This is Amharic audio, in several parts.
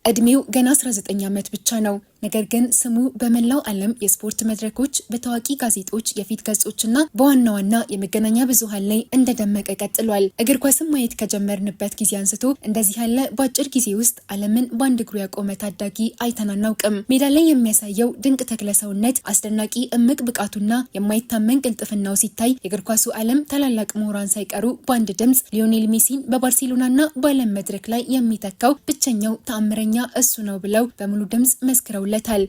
እድሜው ገና 19 ዓመት ብቻ ነው። ነገር ግን ስሙ በመላው ዓለም የስፖርት መድረኮች፣ በታዋቂ ጋዜጦች የፊት ገጾችና በዋና ዋና የመገናኛ ብዙሃን ላይ እንደደመቀ ቀጥሏል። እግር ኳስን ማየት ከጀመርንበት ጊዜ አንስቶ እንደዚህ ያለ በአጭር ጊዜ ውስጥ ዓለምን በአንድ እግሩ ያቆመ ታዳጊ አይተን አናውቅም። ሜዳ ላይ የሚያሳየው ድንቅ ተክለሰውነት፣ አስደናቂ እምቅ ብቃቱና የማይታመን ቅልጥፍናው ሲታይ የእግር ኳሱ ዓለም ታላላቅ ምሁራን ሳይቀሩ በአንድ ድምፅ ሊዮኔል ሜሲን በባርሴሎናና በዓለም መድረክ ላይ የሚተካው ብቸኛው ተአምረኛ እሱ ነው ብለው በሙሉ ድምፅ መስክረው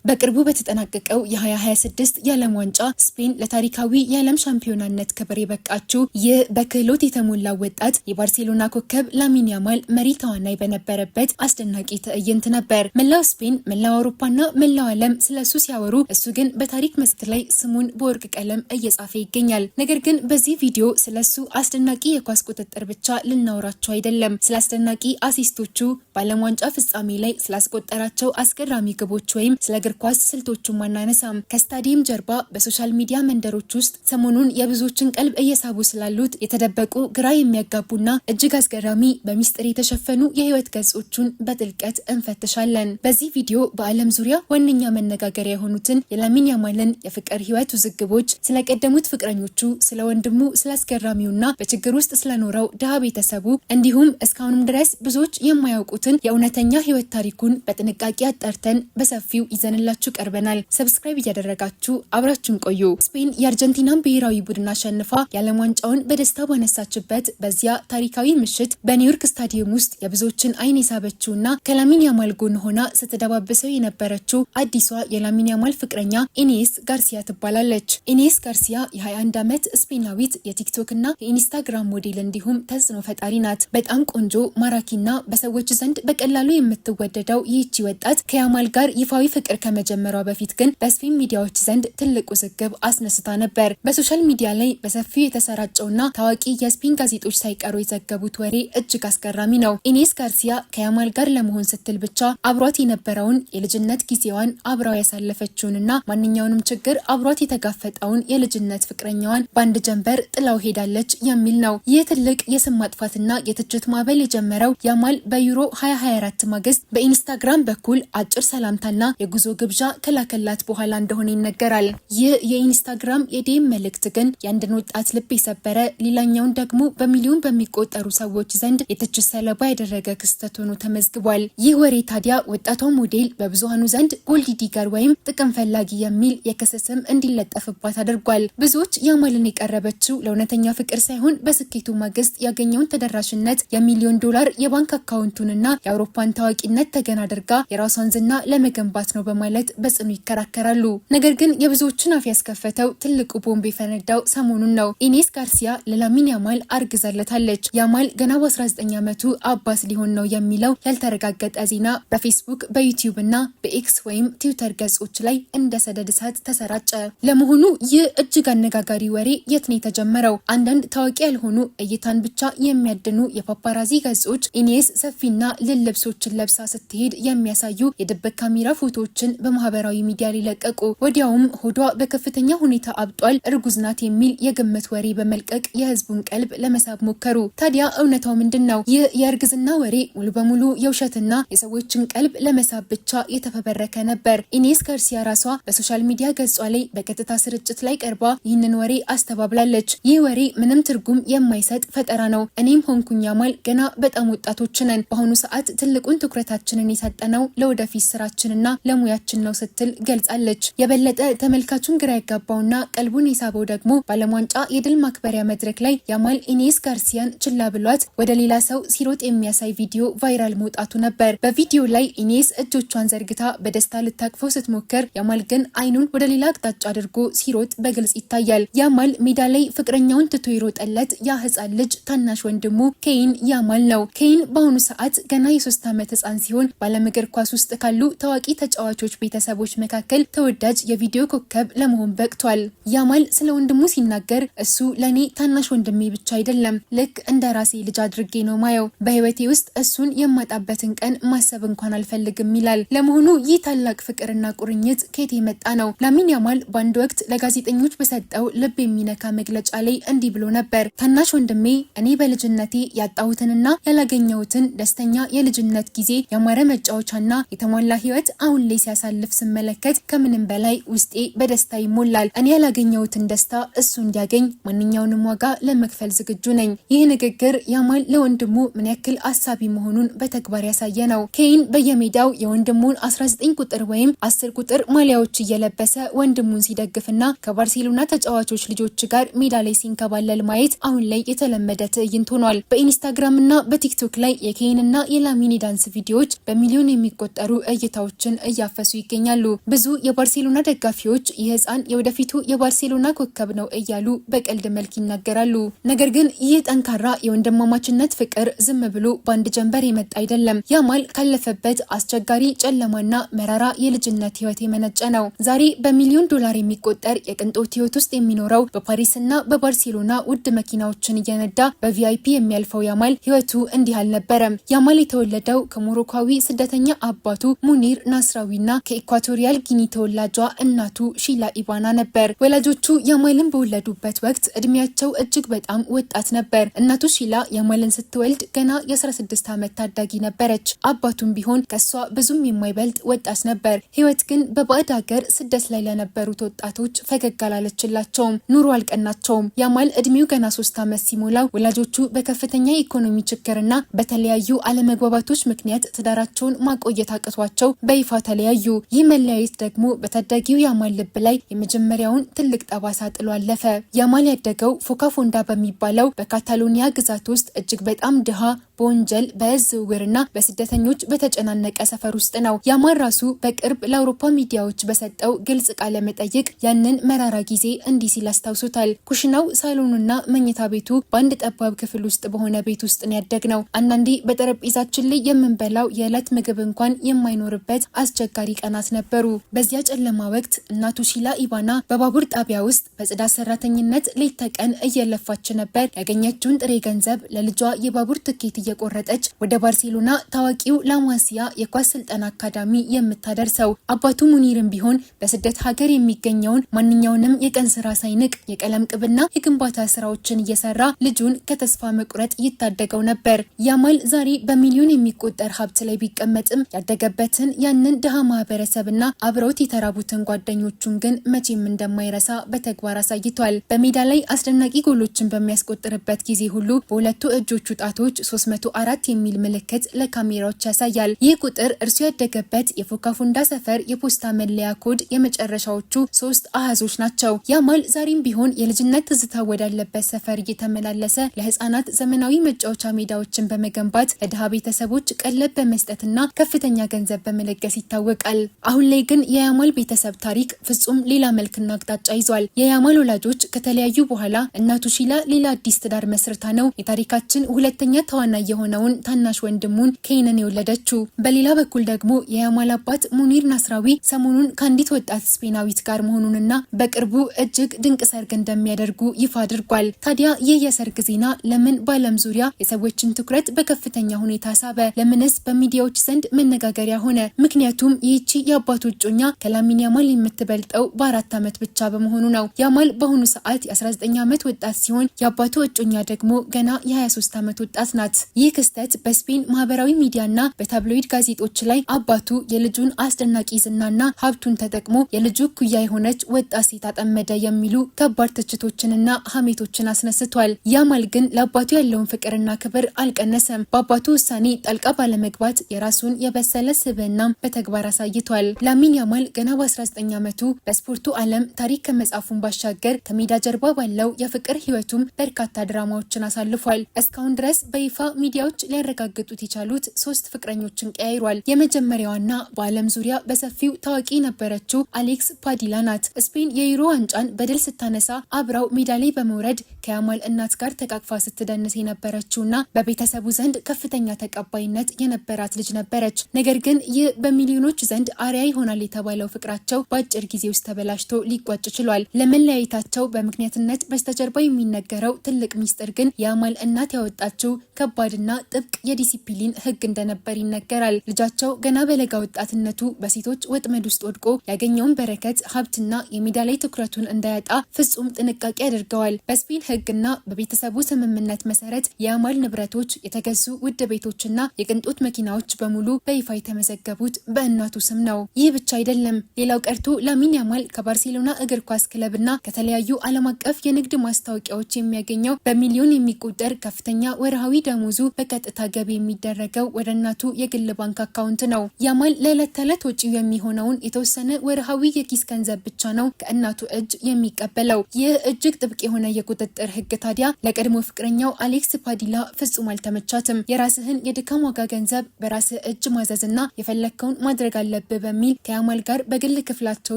በቅርቡ በተጠናቀቀው የ2026 የዓለም ዋንጫ ስፔን ለታሪካዊ የዓለም ሻምፒዮናነት ክብር የበቃችው ይህ በክህሎት የተሞላው ወጣት የባርሴሎና ኮከብ ላሚን ያማል መሪ ተዋናይ በነበረበት አስደናቂ ትዕይንት ነበር። መላው ስፔን፣ መላው አውሮፓና መላው ዓለም ስለሱ ሲያወሩ፣ እሱ ግን በታሪክ መስክ ላይ ስሙን በወርቅ ቀለም እየጻፈ ይገኛል። ነገር ግን በዚህ ቪዲዮ ስለሱ አስደናቂ የኳስ ቁጥጥር ብቻ ልናወራቸው አይደለም። ስለ አስደናቂ አሲስቶቹ፣ በዓለም ዋንጫ ፍጻሜ ላይ ስላስቆጠራቸው አስገራሚ ግቦች ወይም ስለ እግር ኳስ ስልቶቹን ማናነሳም። ከስታዲየም ጀርባ በሶሻል ሚዲያ መንደሮች ውስጥ ሰሞኑን የብዙዎችን ቀልብ እየሳቡ ስላሉት የተደበቁ ግራ የሚያጋቡና እጅግ አስገራሚ በሚስጥር የተሸፈኑ የህይወት ገጾቹን በጥልቀት እንፈትሻለን። በዚህ ቪዲዮ በዓለም ዙሪያ ዋነኛ መነጋገሪያ የሆኑትን የላሚን ያማልን የፍቅር ህይወት ውዝግቦች፣ ስለቀደሙት ፍቅረኞቹ፣ ስለ ወንድሙ፣ ስለ አስገራሚውና በችግር ውስጥ ስለኖረው ድሃ ቤተሰቡ እንዲሁም እስካሁንም ድረስ ብዙዎች የማያውቁትን የእውነተኛ ህይወት ታሪኩን በጥንቃቄ አጣርተን በሰፊው ይዘንላችሁ ቀርበናል። ሰብስክራይብ እያደረጋችሁ አብራችሁን ቆዩ። ስፔን የአርጀንቲናን ብሔራዊ ቡድን አሸንፋ የዓለም ዋንጫውን በደስታ ባነሳችበት በዚያ ታሪካዊ ምሽት በኒውዮርክ ስታዲየም ውስጥ የብዙዎችን አይን የሳበችውና ከላሚን ያማል ጎን ሆና ስትደባበሰው የነበረችው አዲሷ የላሚን ያማል ፍቅረኛ ኢኔስ ጋርሲያ ትባላለች። ኢኔስ ጋርሲያ የ21 ዓመት ስፔናዊት የቲክቶክ እና የኢንስታግራም ሞዴል እንዲሁም ተጽዕኖ ፈጣሪ ናት። በጣም ቆንጆ፣ ማራኪና በሰዎች ዘንድ በቀላሉ የምትወደደው ይህቺ ወጣት ከያማል ጋር ይፋዊ ፍቅር ከመጀመሯ በፊት ግን በስፔን ሚዲያዎች ዘንድ ትልቅ ውዝግብ አስነስታ ነበር። በሶሻል ሚዲያ ላይ በሰፊው የተሰራጨውና ታዋቂ የስፔን ጋዜጦች ሳይቀሩ የዘገቡት ወሬ እጅግ አስገራሚ ነው። ኢኔስ ጋርሲያ ከያማል ጋር ለመሆን ስትል ብቻ አብሯት የነበረውን የልጅነት ጊዜዋን አብራው ያሳለፈችውንና ማንኛውንም ችግር አብሯት የተጋፈጠውን የልጅነት ፍቅረኛዋን በአንድ ጀንበር ጥላው ሄዳለች የሚል ነው። ይህ ትልቅ የስም ማጥፋትና የትችት ማዕበል የጀመረው ያማል በዩሮ 2024 ማግስት በኢንስታግራም በኩል አጭር ሰላምታና የጉዞ ግብዣ ከላከላት በኋላ እንደሆነ ይነገራል። ይህ የኢንስታግራም የዲኤም መልእክት ግን የአንድን ወጣት ልብ የሰበረ፣ ሌላኛውን ደግሞ በሚሊዮን በሚቆጠሩ ሰዎች ዘንድ የትችት ሰለባ ያደረገ ክስተት ሆኖ ተመዝግቧል። ይህ ወሬ ታዲያ ወጣቷ ሞዴል በብዙሃኑ ዘንድ ጎልድ ዲገር ወይም ጥቅም ፈላጊ የሚል የክስ ስም እንዲለጠፍባት አድርጓል። ብዙዎች ያማልን የቀረበችው ለእውነተኛ ፍቅር ሳይሆን በስኬቱ ማግስት ያገኘውን ተደራሽነት፣ $1,000,000 የባንክ አካውንቱንና የአውሮፓን ታዋቂነት ተገን አድርጋ የራሷን ዝና ለመገንባት ነው በማለት በጽኑ ይከራከራሉ። ነገር ግን የብዙዎችን አፍ ያስከፈተው ትልቁ ቦምብ የፈነዳው ሰሞኑን ነው። ኢኔስ ጋርሲያ ለላሚን ያማል አርግዛለታለች። ያማል ገና በ19 ዓመቱ አባት ሊሆን ነው የሚለው ያልተረጋገጠ ዜና በፌስቡክ፣ በዩቲዩብ እና በኤክስ ወይም ትዊተር ገጾች ላይ እንደ ሰደድ እሳት ተሰራጨ። ለመሆኑ ይህ እጅግ አነጋጋሪ ወሬ የት ነው የተጀመረው? አንዳንድ ታዋቂ ያልሆኑ እይታን ብቻ የሚያድኑ የፓፓራዚ ገጾች ኢኔስ ሰፊና ልል ልብሶችን ለብሳ ስትሄድ የሚያሳዩ የድብቅ ካሜራ ፎቶዎችን በማህበራዊ ሚዲያ ላይ ለቀቁ። ወዲያውም ሆዷ በከፍተኛ ሁኔታ አብጧል፣ እርጉዝ ናት የሚል የግምት ወሬ በመልቀቅ የህዝቡን ቀልብ ለመሳብ ሞከሩ። ታዲያ እውነታው ምንድን ነው? ይህ የእርግዝና ወሬ ሙሉ በሙሉ የውሸትና የሰዎችን ቀልብ ለመሳብ ብቻ የተፈበረከ ነበር። ኢኔስ ጋርሲያ ራሷ በሶሻል ሚዲያ ገጿ ላይ በቀጥታ ስርጭት ላይ ቀርባ ይህንን ወሬ አስተባብላለች። ይህ ወሬ ምንም ትርጉም የማይሰጥ ፈጠራ ነው። እኔም ሆንኩኝ ያማል ገና በጣም ወጣቶች ነን። በአሁኑ ሰዓት ትልቁን ትኩረታችንን የሰጠነው ለወደፊት ስራችንና ለሙያችን ነው ስትል ገልጻለች። የበለጠ ተመልካቹን ግራ ያጋባውና ቀልቡን የሳበው ደግሞ በዓለም ዋንጫ የድል ማክበሪያ መድረክ ላይ ያማል ኢኔስ ጋርሲያን ችላ ብሏት ወደ ሌላ ሰው ሲሮጥ የሚያሳይ ቪዲዮ ቫይራል መውጣቱ ነበር። በቪዲዮ ላይ ኢኔስ እጆቿን ዘርግታ በደስታ ልታቅፈው ስትሞክር፣ ያማል ግን አይኑን ወደ ሌላ አቅጣጫ አድርጎ ሲሮጥ በግልጽ ይታያል። ያማል ሜዳ ላይ ፍቅረኛውን ትቶ የሮጠለት ያ ህፃን ልጅ ታናሽ ወንድሙ ኬይን ያማል ነው። ኬይን በአሁኑ ሰዓት ገና የ3 ዓመት ህፃን ሲሆን በዓለም እግር ኳስ ውስጥ ካሉ ታዋቂ ተጫዋቾች ቤተሰቦች መካከል ተወዳጅ የቪዲዮ ኮከብ ለመሆን በቅቷል። ያማል ስለ ወንድሙ ሲናገር እሱ ለኔ ታናሽ ወንድሜ ብቻ አይደለም፣ ልክ እንደ ራሴ ልጅ አድርጌ ነው ማየው። በህይወቴ ውስጥ እሱን የማጣበትን ቀን ማሰብ እንኳን አልፈልግም ይላል። ለመሆኑ ይህ ታላቅ ፍቅርና ቁርኝት ከየት የመጣ ነው? ላሚን ያማል በአንድ ወቅት ለጋዜጠኞች በሰጠው ልብ የሚነካ መግለጫ ላይ እንዲህ ብሎ ነበር። ታናሽ ወንድሜ እኔ በልጅነቴ ያጣሁትንና ያላገኘሁትን ደስተኛ የልጅነት ጊዜ ያማረ መጫወቻና የተሟላ ህይወት አሁን ላይ ሲያሳልፍ ስመለከት ከምንም በላይ ውስጤ በደስታ ይሞላል። እኔ ያላገኘሁትን ደስታ እሱ እንዲያገኝ ማንኛውንም ዋጋ ለመክፈል ዝግጁ ነኝ። ይህ ንግግር ያማል ለወንድሙ ምን ያክል አሳቢ መሆኑን በተግባር ያሳየ ነው። ኬይን በየሜዳው የወንድሙን 19 ቁጥር ወይም 10 ቁጥር ማሊያዎች እየለበሰ ወንድሙን ሲደግፍና ከባርሴሎና ተጫዋቾች ልጆች ጋር ሜዳ ላይ ሲንከባለል ማየት አሁን ላይ የተለመደ ትዕይንት ሆኗል። በኢንስታግራም እና በቲክቶክ ላይ የኬይንና የላሚን ዳንስ ቪዲዮዎች በሚሊዮን የሚቆጠሩ እይታዎችን እያፈሱ ይገኛሉ። ብዙ የባርሴሎና ደጋፊዎች ይህ ህፃን የወደፊቱ የባርሴሎና ኮከብ ነው እያሉ በቀልድ መልክ ይናገራሉ። ነገር ግን ይህ ጠንካራ የወንድማማችነት ፍቅር ዝም ብሎ በአንድ ጀንበር የመጣ አይደለም። ያማል ካለፈበት አስቸጋሪ ጨለማና መራራ የልጅነት ህይወት የመነጨ ነው። ዛሬ በሚሊዮን ዶላር የሚቆጠር የቅንጦት ህይወት ውስጥ የሚኖረው በፓሪስና በባርሴሎና ውድ መኪናዎችን እየነዳ በቪአይፒ የሚያልፈው ያማል ህይወቱ እንዲህ አልነበረም። ያማል የተወለደው ከሞሮካዊ ስደተኛ አባቱ ሙኒር ናስራዊና ከኢኳቶሪያል ጊኒ ተወላጇ እናቱ ሺላ ኢባና ነበር። ወላጆቹ ያማልን በወለዱበት ወቅት እድሜያቸው እጅግ በጣም ወጣት ነበር። እናቱ ሺላ ያማልን ስትወልድ ገና የ16 ዓመት ታዳጊ ነበረች። አባቱም ቢሆን ከሷ ብዙም የማይበልጥ ወጣት ነበር። ህይወት ግን በባዕድ ሀገር ስደት ላይ ለነበሩት ወጣቶች ፈገግ አላለችላቸውም። ኑሮ አልቀናቸውም። ያማል እድሜው ገና 3 ዓመት ሲሞላው ወላጆቹ በከፍተኛ የኢኮኖሚ ችግርና በተለያዩ አለመግባባቶች ምክንያት ትዳራቸውን ማቆየት አቅቷቸው በይፋ ተለያዩ። ይህ መለያየት ደግሞ በታዳጊው ያማል ልብ ላይ የመጀመሪያውን ትልቅ ጠባሳ ጥሎ አለፈ። ያማል ያደገው ፎካፎንዳ በሚባለው በካታሎኒያ ግዛት ውስጥ እጅግ በጣም ድሃ፣ በወንጀል በህዝብ ዝውውርና በስደተኞች በተጨናነቀ ሰፈር ውስጥ ነው። ያማል ራሱ በቅርብ ለአውሮፓ ሚዲያዎች በሰጠው ግልጽ ቃለ መጠይቅ ያንን መራራ ጊዜ እንዲህ ሲል አስታውሶታል። ኩሽናው፣ ሳሎኑና መኝታ ቤቱ በአንድ ጠባብ ክፍል ውስጥ በሆነ ቤት ውስጥ ነው ያደግነው። አንዳንዴ በጠረጴዛችን ላይ የምንበላው የዕለት ምግብ እንኳን የማይኖርበት አስቸጋሪ ቀናት ነበሩ። በዚያ ጨለማ ወቅት እናቱ ሺላ ኢባና በባቡር ጣቢያ ውስጥ በጽዳት ሰራተኝነት ሌት ተቀን እየለፋች ነበር። ያገኘችውን ጥሬ ገንዘብ ለልጇ የባቡር ትኬት እየቆረጠች ወደ ባርሴሎና ታዋቂው ላማሲያ የኳስ ስልጠና አካዳሚ የምታደርሰው። አባቱ ሙኒርም ቢሆን በስደት ሀገር የሚገኘውን ማንኛውንም የቀን ስራ ሳይንቅ የቀለም ቅብና የግንባታ ስራዎችን እየሰራ ልጁን ከተስፋ መቁረጥ ይታደገው ነበር። ያማል ዛሬ በሚሊዮን የሚቆጠር ሀብት ላይ ቢቀመጥም ያደገበትን ያንን ድሃ ማህበረሰብና አብረውት የተራቡትን ጓደኞቹን ግን መቼም እንደማይረሳ በተግባር አሳይቷል። በሜዳ ላይ አስደናቂ ጎሎችን በሚያስቆጥርበት ጊዜ ሁሉ በሁለቱ እጆቹ ጣቶች 304 የሚል ምልክት ለካሜራዎች ያሳያል። ይህ ቁጥር እርሱ ያደገበት የፎካፎንዳ ሰፈር የፖስታ መለያ ኮድ የመጨረሻዎቹ 3 አሃዞች ናቸው። ያማል ዛሬም ቢሆን የልጅነት ትዝታ ወዳለበት ሰፈር እየተመላለሰ ለህፃናት ዘመናዊ መጫወቻ ሜዳዎችን በመገንባት ለድሃ ቤተሰቦች ቀለብ በመስጠትና ከፍተኛ ገንዘብ በመለገስ ይታወቃል። አሁን ላይ ግን የያማል ቤተሰብ ታሪክ ፍጹም ሌላ መልክና አቅጣጫ ይዟል። የያማል ወላጆች ከተለያዩ በኋላ እናቱ ሺላ ሌላ አዲስ ትዳር መስርታ ነው የታሪካችን ሁለተኛ ተዋናይ የሆነውን ታናሽ ወንድሙን ኬይንን የወለደችው። በሌላ በኩል ደግሞ የያማል አባት ሙኒር ናስራዊ ሰሞኑን ከአንዲት ወጣት ስፔናዊት ጋር መሆኑንና በቅርቡ እጅግ ድንቅ ሰርግ እንደሚያደርጉ ይፋ አድርጓል። ታዲያ ይህ የሰርግ ዜና ለምን በዓለም ዙሪያ የሰዎችን ትኩረት በከፍተኛ ሁኔታ ሳበ? ለምንስ በሚዲያዎች ዘንድ መነጋገሪያ ሆነ? ምክንያቱም ይህቺ የአባቱ እጮኛ ከላሚን ያማል የምትበልጠው በ4 ዓመት ብቻ በመሆኑ ነው። ያማል በአሁኑ ሰዓት የ19 ዓመት ወጣት ሲሆን የአባቱ እጮኛ ደግሞ ገና የ23 ዓመት ወጣት ናት። ይህ ክስተት በስፔን ማህበራዊ ሚዲያና በታብሎይድ ጋዜጦች ላይ አባቱ የልጁን አስደናቂ ዝናና ሀብቱን ተጠቅሞ የልጁ ኩያ የሆነች ወጣት ሴት አጠመደ የሚሉ ከባድ ትችቶችንና ሀሜቶችን አስነስቷል። ያማል ግን ለአባቱ ያለውን ፍቅርና ክብር አልቀነሰም። በአባቱ ውሳኔ ጣልቃ ባለመግባት የራሱን የበሰለ ስብዕናም በተግባር አሳይቷል። ላሚን ያማል ገና በ19 ዓመቱ በስፖርቱ ዓለም ታሪክ ከመጻፉን ባሻገር ከሜዳ ጀርባ ባለው የፍቅር ህይወቱም በርካታ ድራማዎችን አሳልፏል። እስካሁን ድረስ በይፋ ሚዲያዎች ሊያረጋግጡት የቻሉት 3 ፍቅረኞችን ቀያይሯል። የመጀመሪያዋና በዓለም ዙሪያ በሰፊው ታዋቂ የነበረችው አሌክስ ፓዲላ ናት። ስፔን የዩሮ ዋንጫን በድል ስታነሳ አብራው ሜዳ ላይ በመውረድ ከያማል እናት ጋር ተቃቅፋ ስትደንስ የነበረችውና በቤተሰቡ ዘንድ ከፍተኛ ተቀባይነት የነበራት ልጅ ነበረች። ነገር ግን ይህ በሚሊዮኖች ዘንድ አርአያ ይሆናል የተባለው ፍቅራቸው በአጭር ጊዜ ውስጥ ተበላሽቶ ሊቋጭ ችሏል። ለመለያየታቸው በምክንያትነት በስተጀርባ የሚነገረው ትልቅ ሚስጥር ግን የያማል እናት ያወጣችው ከባድ ከባድና ጥብቅ የዲሲፕሊን ህግ እንደነበር ይነገራል። ልጃቸው ገና በለጋ ወጣትነቱ በሴቶች ወጥመድ ውስጥ ወድቆ ያገኘውን በረከት ሀብትና የሜዳ ላይ ትኩረቱን እንዳያጣ ፍጹም ጥንቃቄ አድርገዋል። በስፔን ህግና በቤተሰቡ ስምምነት መሰረት የያማል ንብረቶች፣ የተገዙ ውድ ቤቶችና የቅንጦት መኪናዎች በሙሉ በይፋ የተመዘገቡት በእናቱ ስም ነው። ይህ ብቻ አይደለም። ሌላው ቀርቶ ላሚን ያማል ከባርሴሎና እግር ኳስ ክለብና ከተለያዩ ዓለም አቀፍ የንግድ ማስታወቂያዎች የሚያገኘው በሚሊዮን የሚቆጠር ከፍተኛ ወርሃዊ ደሞዙ በቀጥታ ገቢ የሚደረገው ወደ እናቱ የግል ባንክ አካውንት ነው። ያማል ለዕለት ተዕለት ወጪው የሚሆነውን የተወሰነ ወርሃዊ የኪስ ገንዘብ ብቻ ነው ከእናቱ እጅ የሚቀበለው። ይህ እጅግ ጥብቅ የሆነ የቁጥጥር ህግ ታዲያ ለቀድሞ ፍቅረኛው አሌክስ ፓዲላ ፍጹም አልተመቻትም። የራስህን የድካም ዋጋ ገንዘብ በራስህ እጅ ማዘዝና የፈለግከውን ማድረግ አለብህ በሚል ከያማል ጋር በግል ክፍላቸው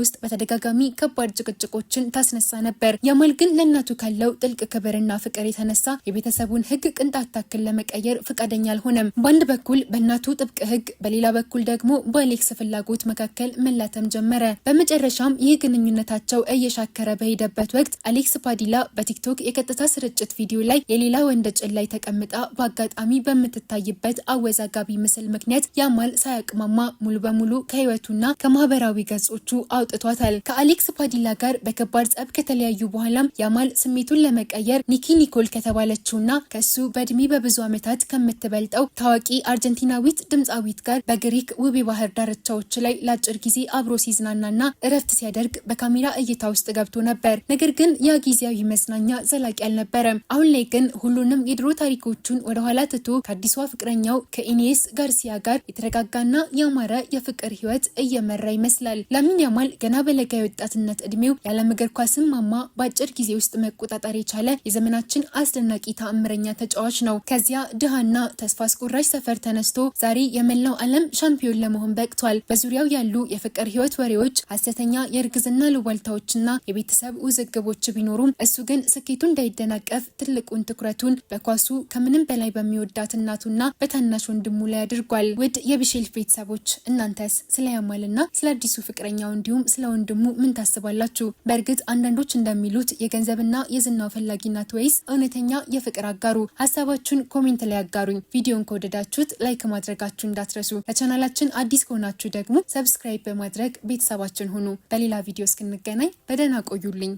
ውስጥ በተደጋጋሚ ከባድ ጭቅጭቆችን ታስነሳ ነበር። ያማል ግን ለእናቱ ካለው ጥልቅ ክብርና ፍቅር የተነሳ የቤተሰቡን ህግ ቅንጣት ታክል ለመቀየር ፈቃደኛ አልሆነም። በአንድ በኩል በእናቱ ጥብቅ ህግ፣ በሌላ በኩል ደግሞ በአሌክስ ፍላጎት መካከል መላተም ጀመረ። በመጨረሻም ይህ ግንኙነታቸው እየሻከረ በሄደበት ወቅት አሌክስ ፓዲላ በቲክቶክ የቀጥታ ስርጭት ቪዲዮ ላይ የሌላ ወንድ ጭን ላይ ተቀምጣ በአጋጣሚ በምትታይበት አወዛጋቢ ምስል ምክንያት ያማል ሳያቅማማ ሙሉ በሙሉ ከህይወቱና ከማህበራዊ ገጾቹ አውጥቷታል። ከአሌክስ ፓዲላ ጋር በከባድ ጸብ ከተለያዩ በኋላም ያማል ስሜቱን ለመቀየር ኒኪ ኒኮል ከተባለችውና ከሱ በእድሜ በብዙ ዓመታት ከምትበልጠው ታዋቂ አርጀንቲናዊት ድምፃዊት ጋር በግሪክ ውብ ባህር ዳርቻዎች ላይ ለአጭር ጊዜ አብሮ ሲዝናናና እረፍት ሲያደርግ በካሜራ እይታ ውስጥ ገብቶ ነበር። ነገር ግን ያ ጊዜያዊ መዝናኛ ዘላቂ አልነበረም። አሁን ላይ ግን ሁሉንም የድሮ ታሪኮቹን ወደኋላ ትቶ ከአዲሷ ፍቅረኛው ከኢኒየስ ጋርሲያ ጋር የተረጋጋና ያማረ የፍቅር ህይወት እየመራ ይመስላል። ላሚን ያማል ገና በለጋ የወጣትነት እድሜው የዓለም እግር ኳስን ማማ በአጭር ጊዜ ውስጥ መቆጣጠር የቻለ የዘመናችን አስደናቂ ተአምረኛ ተጫዋች ነው። ከዚያ ድሃና ተስፋ አስቆራጭ ሰፈር ተነስቶ ዛሬ የመላው ዓለም ሻምፒዮን ለመሆን በቅቷል። በዙሪያው ያሉ የፍቅር ህይወት ወሬዎች፣ ሀሰተኛ የእርግዝና ልዋልታዎችና የቤተሰብ ውዝግቦች ቢኖሩም እሱ ግን ስኬቱ እንዳይደናቀፍ ትልቁን ትኩረቱን በኳሱ ከምንም በላይ በሚወዳት እናቱና በታናሽ ወንድሙ ላይ አድርጓል። ውድ የቢሼልፍ ቤተሰቦች እናንተስ ስለ ያማልና ስለ አዲሱ ፍቅረኛው እንዲሁም ስለ ወንድሙ ምን ታስባላችሁ? በእርግጥ አንዳንዶች እንደሚሉት የገንዘብና የዝናው ፈላጊ ናት ወይስ እውነተኛ የፍቅር አጋሩ? ሀሳባችሁን ኮሜንት ላይ አጋሩኝ። ቪዲዮን ከወደዳችሁት ላይክ ማድረጋችሁ እንዳትረሱ። ለቻናላችን አዲስ ከሆናችሁ ደግሞ ሰብስክራይብ በማድረግ ቤተሰባችን ሁኑ። በሌላ ቪዲዮ እስክንገናኝ በደህና ቆዩልኝ።